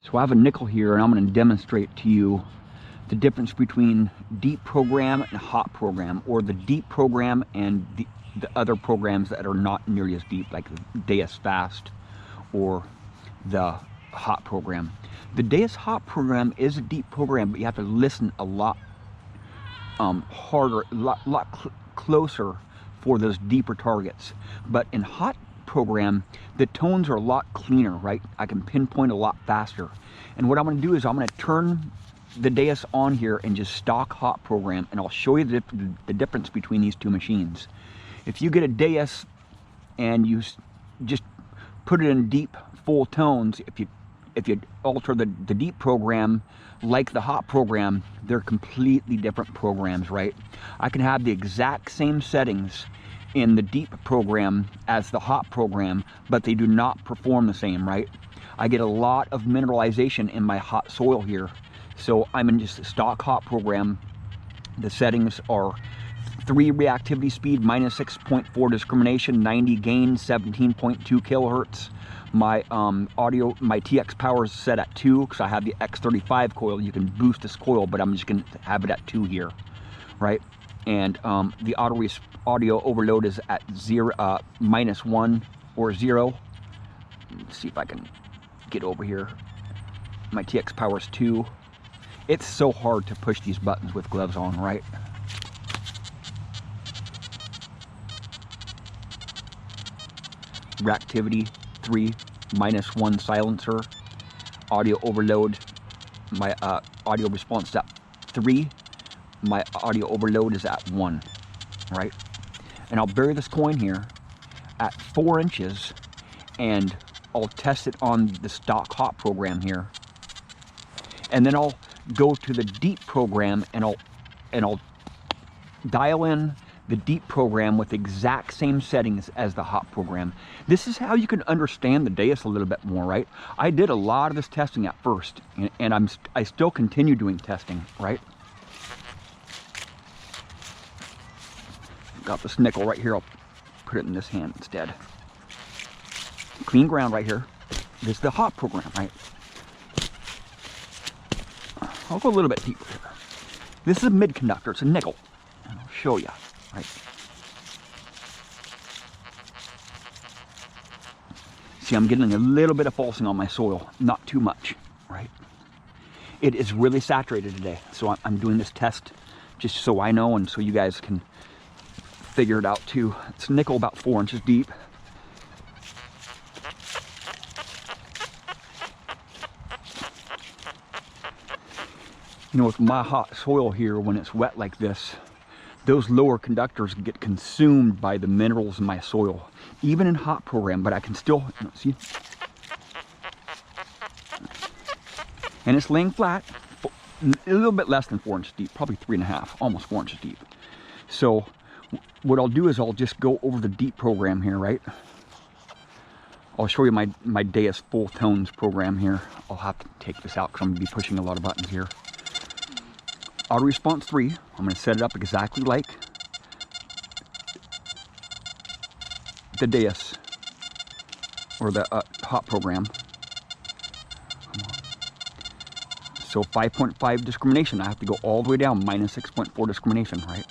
So I have a nickel here, and I'm going to demonstrate to you the difference between deep program and hot program, or the deep program and the other programs that are not nearly as deep, like the Deus Fast or the hot program. The Deus hot program is a deep program, but you have to listen a lot harder, a lot closer for those deeper targets. But in hot program, the tones are a lot cleaner, right? I can pinpoint a lot faster. And what I'm going to do is I'm going to turn the Deus on here and just stock hot program, and I'll show you the difference between these two machines. If you get a Deus and you just put it in deep full tones, if you alter the deep program like the hot program, they're completely different programs, right? I can have the exact same settings in the deep program as the hot program, but they do not perform the same, right? I get a lot of mineralization in my hot soil here, so I'm in just a stock hot program. The settings are 3 reactivity speed, minus 6.4 discrimination, 90 gain, 17.2 kilohertz. My audio, my TX power is set at 2 because I have the X35 coil. You can boost this coil, but I'm just going to have it at 2 here, right? And the audio overload is at -1 or 0. Let's see if I can get over here. My TX power is 2. It's so hard to push these buttons with gloves on, right? Reactivity 3, -1 silencer. Audio overload, my audio response is at 3. My audio overload is at 1, right? And I'll bury this coin here at 4 inches, and I'll test it on the stock hot program here. And then I'll go to the deep program, and I'll dial in the deep program with the exact same settings as the hot program. This is how you can understand the Deus a little bit more, right? I did a lot of this testing at first, and I still continue doing testing, right? Got this nickel right here. I'll put it in this hand instead. Clean ground right here. This is the hot program, right? I'll go a little bit deeper here. This is a mid conductor. It's a nickel. And I'll show you, right? See, I'm getting a little bit of falsing on my soil. Not too much, right? It is really saturated today. So I'm doing this test just so I know, and so you guys can figure it out too. It's nickel about 4 inches deep. You know, with my hot soil here, when it's wet like this, those lower conductors get consumed by the minerals in my soil, even in hot program, but I can still, see? And it's laying flat, a little bit less than 4 inches deep, probably 3.5, almost 4 inches deep. So what I'll do is I'll just go over the deep program here, right? I'll show you my Deus full tones program here. I'll have to take this out because I'm going to be pushing a lot of buttons here. Auto response 3, I'm going to set it up exactly like the Deus or the hot program. So 5.5 discrimination, I have to go all the way down, minus 6.4 discrimination, right?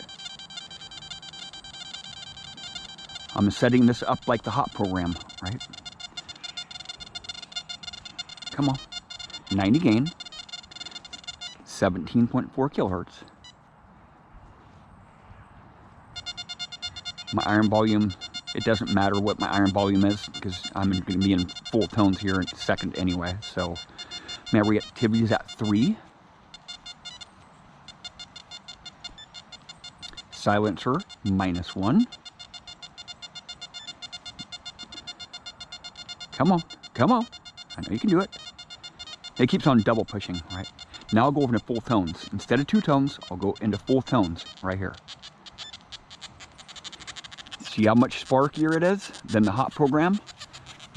I'm setting this up like the hot program, right? Come on. 90 gain. 17.4 kilohertz. My iron volume, it doesn't matter what my iron volume is because I'm going to be in full tones here in a second anyway. So my reactivity is at 3. Silencer, -1. Come on, come on. I know you can do it. It keeps on double pushing, right? Now I'll go over into full tones. Instead of 2 tones, I'll go into full tones right here. See how much sparkier it is than the hot program?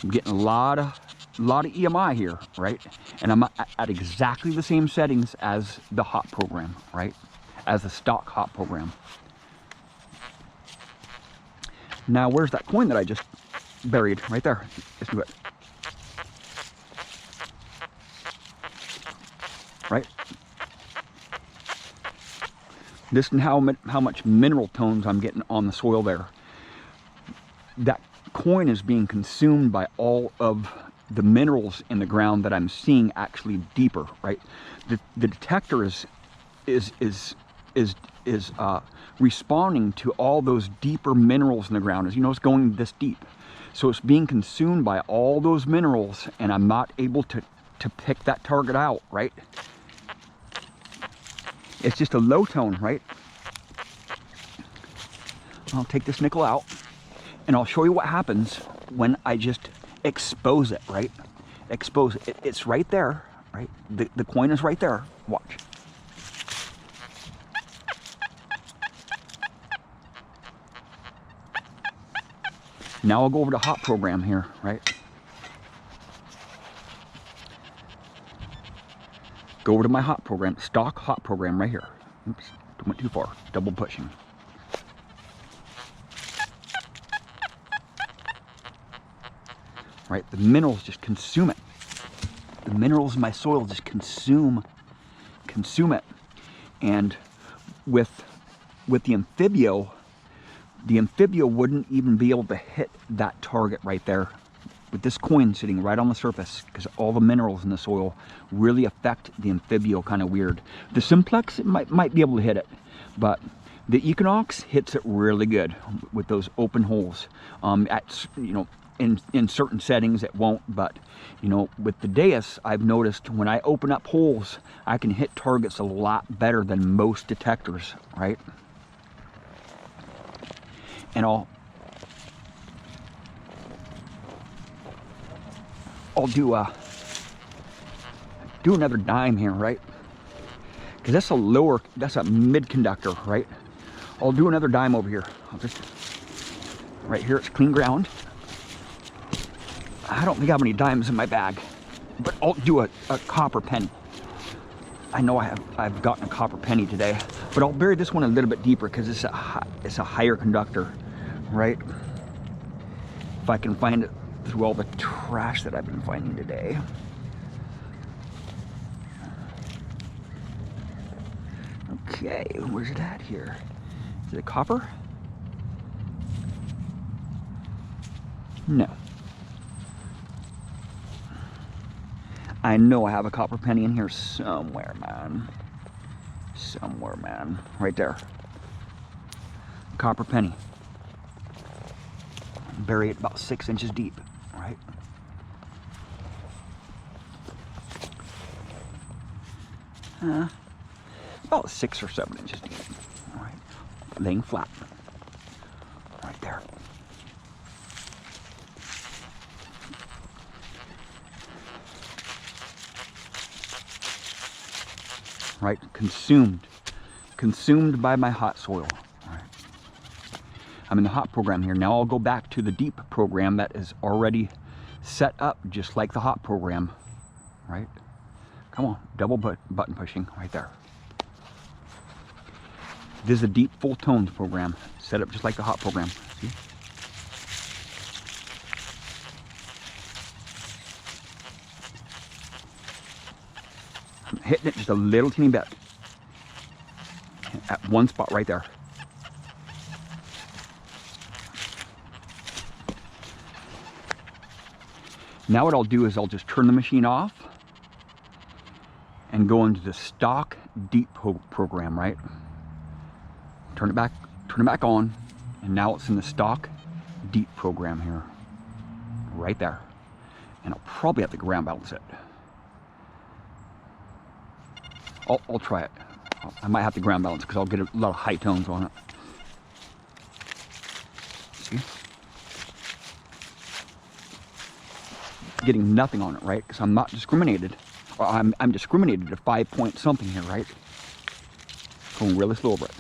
I'm getting a lot of EMI here, right? And I'm at exactly the same settings as the hot program, right? As the stock hot program. Now where's that coin that I just buried? Right there. Let's do it. right? Listen how much mineral tones I'm getting on the soil there. That coin is being consumed by all of the minerals in the ground that I'm seeing actually deeper, right? The detector is responding to all those deeper minerals in the ground. As you know, it's going this deep. So it's being consumed by all those minerals, and I'm not able to pick that target out, right? It's just a low tone, right? I'll take this nickel out, and I'll show you what happens when I just expose it, right? Expose it. It's right there, right? The coin is right there. Watch. Now I'll go over to hot program here, right? Go over to my hot program, stock hot program right here. Oops, went too far, double pushing. Right, the minerals just consume it. The minerals in my soil just consume it. And with the amphibio wouldn't even be able to hit that target right there. With this coin sitting right on the surface, because all the minerals in the soil really affect the amphibio kind of weird. The simplex, it might be able to hit it, but the equinox hits it really good with those open holes. In certain settings it won't, but with the Deus, I've noticed when I open up holes, I can hit targets a lot better than most detectors, right? And I'll do another dime here, right? Because that's a mid conductor, right? I'll do another dime over here. I'll just, right here, it's clean ground. I don't think I have any dimes in my bag, but I'll do a copper penny. I know I've gotten a copper penny today, but I'll bury this one a little bit deeper because it's a higher conductor, right? If I can find it through all the trash that I've been finding today. Okay, where's it at here? Is it a copper? No. I know I have a copper penny in here somewhere, man. Somewhere, man. Right there. Copper penny. Bury it about 6 inches deep, right? About 6 or 7 inches deep. All right. Laying flat. Right there. Right, consumed by my hot soil. All right. I'm in the hot program here. Now I'll go back to the deep program that is already set up just like the hot program, right? Come on, double button pushing right there. This is a deep full tones program, set up just like the hot program. See? I'm hitting it just a little teeny bit at one spot right there. Now what I'll do is I'll just turn the machine off and go into the stock deep program, right? Turn it back on, and now it's in the stock deep program here, right there. And I'll probably have to ground balance it. I'll try it. I might have to ground balance because I'll get a lot of high tones on it. See? Getting nothing on it, right? Because I'm not discriminated. Or I'm discriminated to 5 point something here, right? Going really slow over it.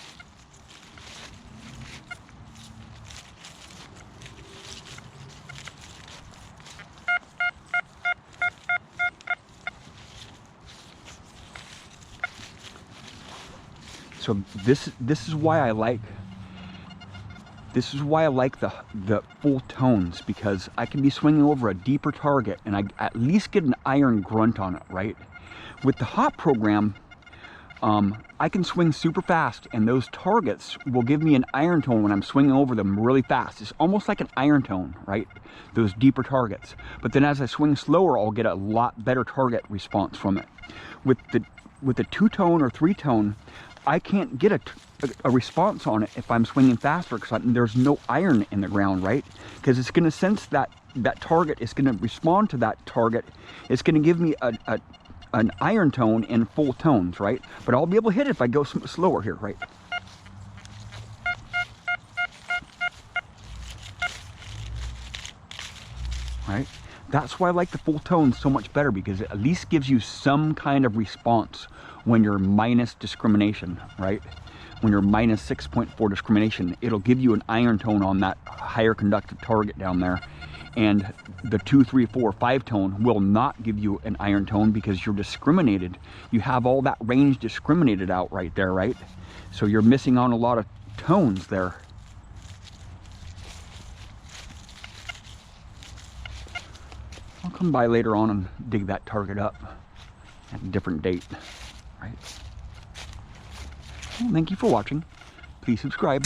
So this is why I like This is why I like the full tones, because I can be swinging over a deeper target and I at least get an iron grunt on it, right? With the hot program, I can swing super fast and those targets will give me an iron tone when I'm swinging over them really fast. It's almost like an iron tone, right? Those deeper targets. But then as I swing slower, I'll get a lot better target response from it. With the two-tone or three-tone, I can't get a response on it if I'm swinging faster because there's no iron in the ground, right? Because it's going to sense that target, it's going to respond to that target. It's going to give me an iron tone in full tones, right? But I'll be able to hit it if I go slower here, right? Right? That's why I like the full tones so much better, because it at least gives you some kind of response when you're minus discrimination, right? When you're minus 6.4 discrimination, it'll give you an iron tone on that higher conductive target down there. And the 2, 3, 4, 5 tone will not give you an iron tone because you're discriminated. You have all that range discriminated out right there, right? So you're missing on a lot of tones there. I'll come by later on and dig that target up at a different date, right? Well, thank you for watching. Please subscribe.